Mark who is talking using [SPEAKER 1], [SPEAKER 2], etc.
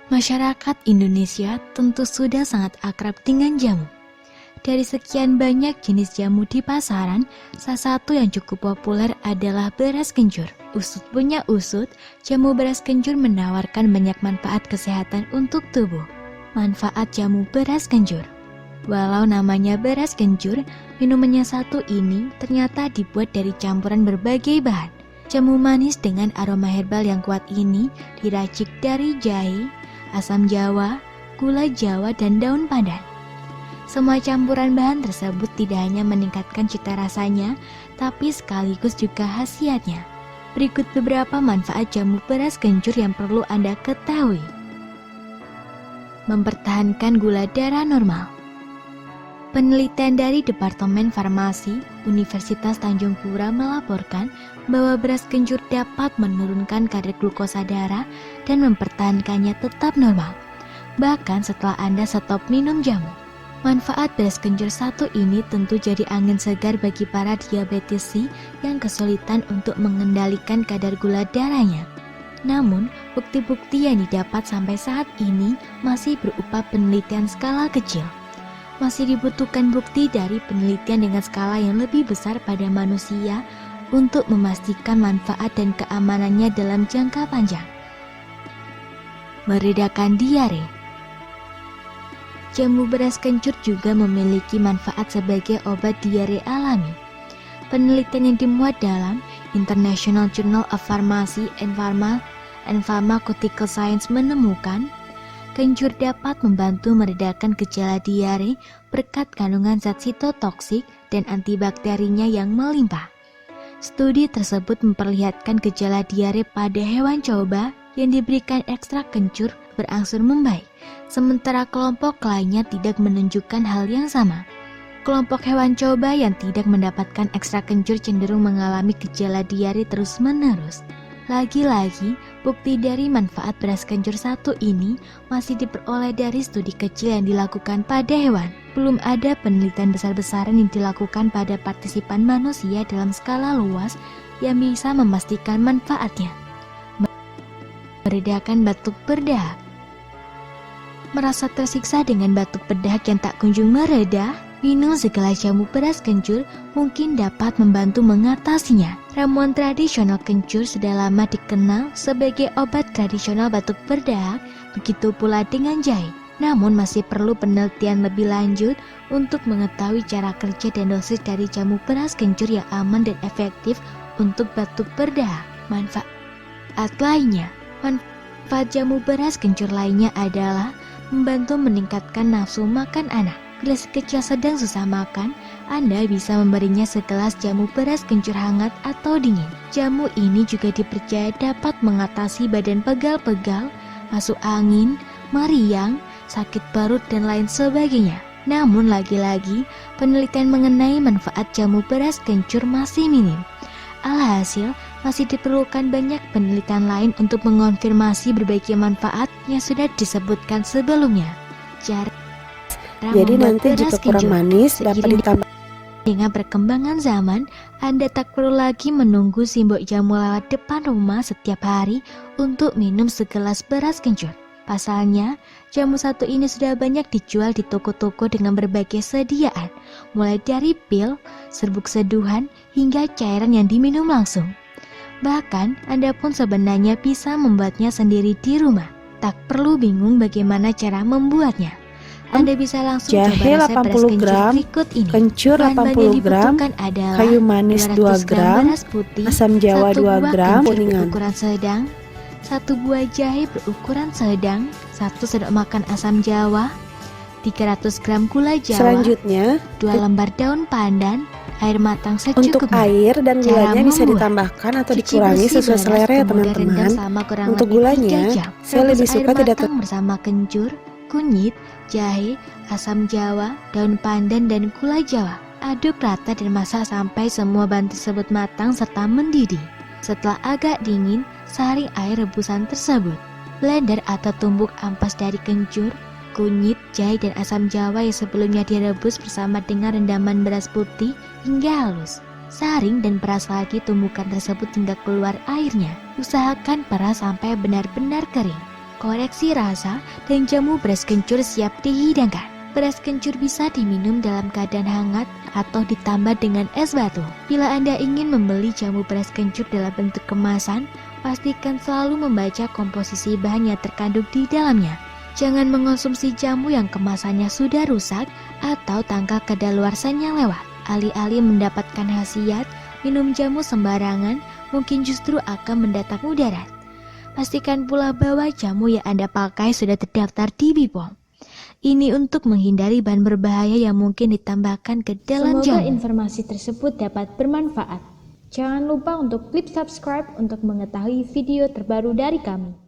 [SPEAKER 1] Masyarakat Indonesia tentu sudah sangat akrab dengan jamu. Dari sekian banyak jenis jamu di pasaran, salah satu yang cukup populer adalah beras kencur. Usut punya usut, jamu beras kencur menawarkan banyak manfaat kesehatan untuk tubuh. Manfaat jamu beras kencur. Walau namanya beras kencur, minumannya satu ini ternyata dibuat dari campuran berbagai bahan. Jamu manis dengan aroma herbal yang kuat ini diracik dari jahe, asam jawa, gula jawa, dan daun pandan. Semua campuran bahan tersebut tidak hanya meningkatkan cita rasanya, tapi sekaligus juga khasiatnya. Berikut beberapa manfaat jamu beras kencur yang perlu Anda ketahui. Mempertahankan gula darah normal. Penelitian dari Departemen Farmasi Universitas Tanjung Pura melaporkan bahwa beras kencur dapat menurunkan kadar glukosa darah dan mempertahankannya tetap normal, bahkan setelah Anda stop minum jamu. Manfaat beras kencur satu ini tentu jadi angin segar bagi para diabetesi yang kesulitan untuk mengendalikan kadar gula darahnya. Namun, bukti-bukti yang didapat sampai saat ini masih berupa penelitian skala kecil. Masih dibutuhkan bukti dari penelitian dengan skala yang lebih besar pada manusia untuk memastikan manfaat dan keamanannya dalam jangka panjang. Meredakan diare. Jamu beras kencur juga memiliki manfaat sebagai obat diare alami. Penelitian yang dimuat dalam International Journal of Pharmacy and Pharmaceutical Science menemukan kencur dapat membantu meredakan gejala diare berkat kandungan zat sitotoksik dan antibakterinya yang melimpah. Studi tersebut memperlihatkan gejala diare pada hewan coba yang diberikan ekstrak kencur berangsur membaik, sementara kelompok lainnya tidak menunjukkan hal yang sama. Kelompok hewan coba yang tidak mendapatkan ekstrak kencur cenderung mengalami gejala diare terus-menerus. Lagi-lagi, bukti dari manfaat beras kencur satu ini masih diperoleh dari studi kecil yang dilakukan pada hewan. Belum ada penelitian besar-besaran yang dilakukan pada partisipan manusia dalam skala luas yang bisa memastikan manfaatnya. Meredakan batuk berdahak. Merasa tersiksa dengan batuk berdahak yang tak kunjung mereda? Minum segelas jamu beras kencur mungkin dapat membantu mengatasinya. Ramuan tradisional kencur sudah lama dikenal sebagai obat tradisional batuk berdahak, begitu pula dengan jahe. Namun masih perlu penelitian lebih lanjut untuk mengetahui cara kerja dan dosis dari jamu beras kencur yang aman dan efektif untuk batuk berdahak. Manfaat lainnya. Manfaat jamu beras kencur lainnya adalah membantu meningkatkan nafsu makan anak. Bila kecil sedang susah makan, Anda bisa memberinya segelas jamu beras kencur hangat atau dingin. Jamu ini juga dipercaya dapat mengatasi badan pegal-pegal, masuk angin, meriang, sakit perut, dan lain sebagainya. Namun lagi-lagi, penelitian mengenai manfaat jamu beras kencur masih minim. Alhasil, masih diperlukan banyak penelitian lain untuk mengonfirmasi berbagai manfaat yang sudah disebutkan sebelumnya.
[SPEAKER 2] Jadi nanti jika kurang manis dapat ditambah.
[SPEAKER 1] Dengan perkembangan zaman, Anda tak perlu lagi menunggu simbok jamu lewat depan rumah setiap hari untuk minum segelas beras kencur. Pasalnya, jamu satu ini sudah banyak dijual di toko-toko dengan berbagai sediaan, mulai dari pil, serbuk seduhan, hingga cairan yang diminum langsung. Bahkan, Anda pun sebenarnya bisa membuatnya sendiri di rumah. Tak perlu bingung bagaimana cara membuatnya. Anda bisa langsung
[SPEAKER 2] jahe
[SPEAKER 1] coba resep
[SPEAKER 2] 80 gram,
[SPEAKER 1] berikut ini.
[SPEAKER 2] kencur 80 gram, kayu manis 2 gram, asam jawa 2 gram, kuningan
[SPEAKER 1] berukuran sedang, 1 buah jahe berukuran sedang, 1 sendok makan asam jawa, 300 gram gula jawa,
[SPEAKER 2] selanjutnya
[SPEAKER 1] 2 lembar daun pandan, air matang secukupnya.
[SPEAKER 2] untuk air dan gulanya bisa ditambahkan atau dikurangi sesuai selera ya teman-teman. Untuk gulanya, saya lebih suka tidak
[SPEAKER 1] bersama kencur, kunyit, jahe, asam jawa, daun pandan, dan gula jawa. Aduk rata dan masak sampai semua bahan tersebut matang serta mendidih. Setelah agak dingin, saring air rebusan tersebut. Blender atau tumbuk ampas dari kencur, kunyit, jahe, dan asam jawa yang sebelumnya direbus bersama dengan rendaman beras putih hingga halus. Saring dan peras lagi tumbukan tersebut hingga keluar airnya. Usahakan peras sampai benar-benar kering. koreksi rasa, dan jamu beras kencur siap dihidangkan. Beras kencur bisa diminum dalam keadaan hangat atau ditambah dengan es batu. Bila Anda ingin membeli jamu beras kencur dalam bentuk kemasan, pastikan selalu membaca komposisi bahan yang terkandung di dalamnya. Jangan mengonsumsi jamu yang kemasannya sudah rusak atau tanggal kadaluarsanya lewat. Alih-alih mendapatkan khasiat, minum jamu sembarangan mungkin justru akan mendatang mudarat. Pastikan pula bahwa jamu yang Anda pakai sudah terdaftar di BPOM. Ini untuk menghindari bahan berbahaya yang mungkin ditambahkan ke dalam jamu.
[SPEAKER 3] Semoga informasi tersebut dapat bermanfaat. Jangan lupa untuk klik subscribe untuk mengetahui video terbaru dari kami.